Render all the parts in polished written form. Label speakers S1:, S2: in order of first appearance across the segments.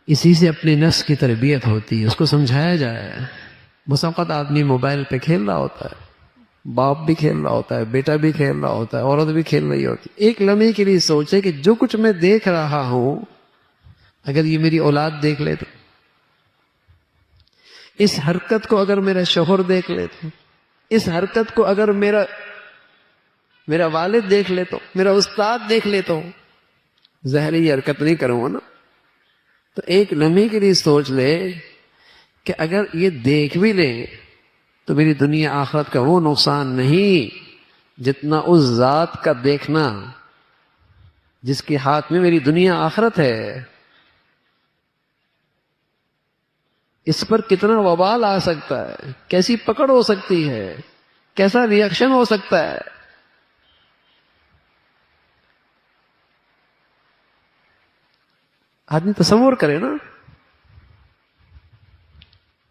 S1: اسی سے اپنے نفس کی تربیت ہوتی ہے، اس کو سمجھایا جائے۔ بس اوقات آدمی موبائل پہ کھیل رہا ہوتا ہے، باپ بھی کھیل رہا ہوتا ہے، بیٹا بھی کھیل رہا ہوتا ہے، عورت بھی کھیل رہی ہوتی ہے۔ ایک لمحے کے لیے سوچے کہ جو کچھ میں دیکھ رہا ہوں اگر یہ میری اولاد دیکھ لے تو، اس حرکت کو اگر میرا شوہر دیکھ لے تو، اس حرکت کو اگر میرا والد دیکھ لے تو، میرا استاد دیکھ لے تو، ظاہر یہ حرکت نہیں کروں گا نا۔ تو ایک لمحے کے لیے سوچ لے کہ اگر یہ دیکھ بھی لیں تو میری دنیا آخرت کا وہ نقصان نہیں جتنا اس ذات کا دیکھنا جس کے ہاتھ میں میری دنیا آخرت ہے۔ اس پر کتنا وبال آ سکتا ہے، کیسی پکڑ ہو سکتی ہے، کیسا ریئیکشن ہو سکتا ہے۔ آدمی تصور کرے نا۔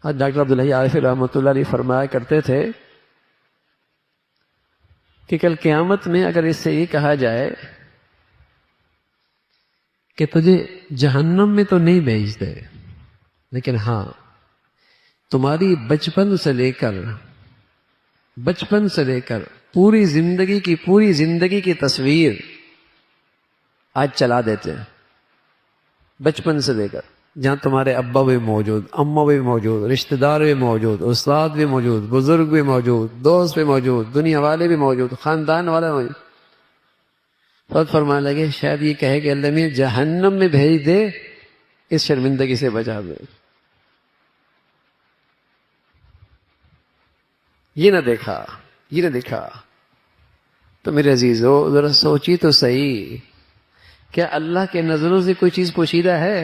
S1: آج ڈاکٹر عبدالحی عارفی رحمۃ اللہ علیہ فرمایا کرتے تھے کہ کل قیامت میں اگر اس سے یہ کہا جائے کہ تجھے جہنم میں تو نہیں بھیج دے، لیکن ہاں تمہاری بچپن سے لے کر پوری زندگی کی تصویر آج چلا دیتے ہیں، بچپن سے لے کر جہاں تمہارے ابا بھی موجود، اماں بھی موجود، رشتہ دار بھی موجود، استاد بھی موجود، بزرگ بھی موجود، دوست بھی موجود، دنیا والے بھی موجود، خاندان والے موجود۔ خود فرمانے لگے شاید یہ کہے کہ اللہ میں جہنم میں بھیج دے، اس شرمندگی سے بچا دے۔ یہ نہ دیکھا تو میرے عزیزو ذرا سوچی تو صحیح، کیا اللہ کے نظروں سے کوئی چیز پوشیدہ ہے؟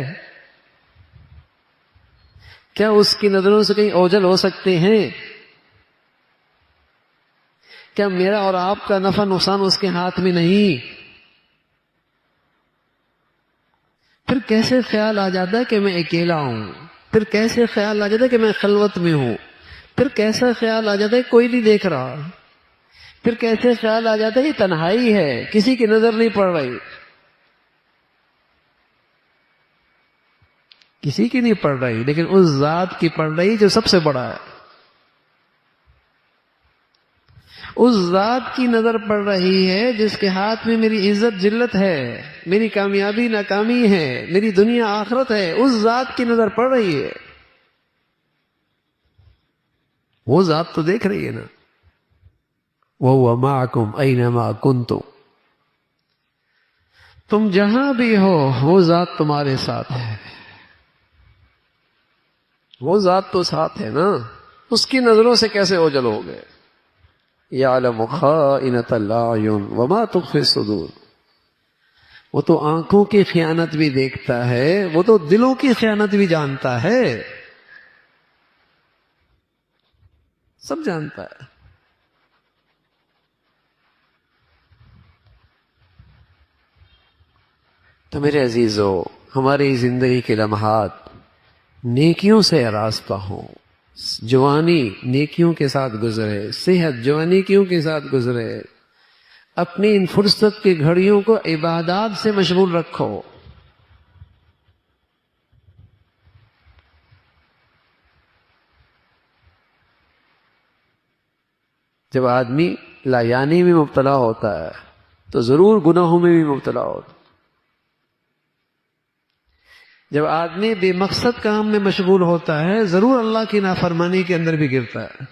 S1: کیا اس کی نظروں سے کہیں اوجھل ہو سکتے ہیں؟ کیا میرا اور آپ کا نفع نقصان اس کے ہاتھ میں نہیں؟ پھر کیسے خیال آ جاتا ہے کہ میں اکیلا ہوں، پھر کیسے خیال آ جاتا ہے کہ میں خلوت میں ہوں، پھر کیسا خیال آ جاتا ہے کوئی نہیں دیکھ رہا، پھر کیسے خیال آ جاتا ہے یہ تنہائی ہے، کسی کی نظر نہیں پڑ رہی، کسی کی نہیں پڑ رہی لیکن اس ذات کی پڑ رہی جو سب سے بڑا ہے۔ اس ذات کی نظر پڑ رہی ہے جس کے ہاتھ میں میری عزت ذلت ہے، میری کامیابی ناکامی ہے، میری دنیا آخرت ہے، اس ذات کی نظر پڑ رہی ہے۔ وہ ذات تو دیکھ رہی ہے نا، وَهُوَ مَعَكُمْ أَيْنَمَا كُنْتُمْ، تم جہاں بھی ہو وہ ذات تمہارے ساتھ ہے، وہ ذات تو ساتھ ہے نا، اس کی نظروں سے کیسے اوجھل ہو گئے؟ یعلم خائنۃ الاعین وما تخفی الصدور، وہ تو آنکھوں کی خیانت بھی دیکھتا ہے، وہ تو دلوں کی خیانت بھی جانتا ہے، سب جانتا ہے۔ تو میرے عزیزو ہماری زندگی کے لمحات نیکیوں سے آراستہ ہوں، جوانی نیکیوں کے ساتھ گزرے، صحت جوانیکیوں کے ساتھ گزرے، اپنی ان فرصت کی گھڑیوں کو عبادات سے مشغول رکھو۔ جب آدمی لایانی میں مبتلا ہوتا ہے تو ضرور گناہوں میں بھی مبتلا ہوتا ہے۔ جب آدمی بے مقصد کام میں مشغول ہوتا ہے ضرور اللہ کی نافرمانی کے اندر بھی گرتا ہے۔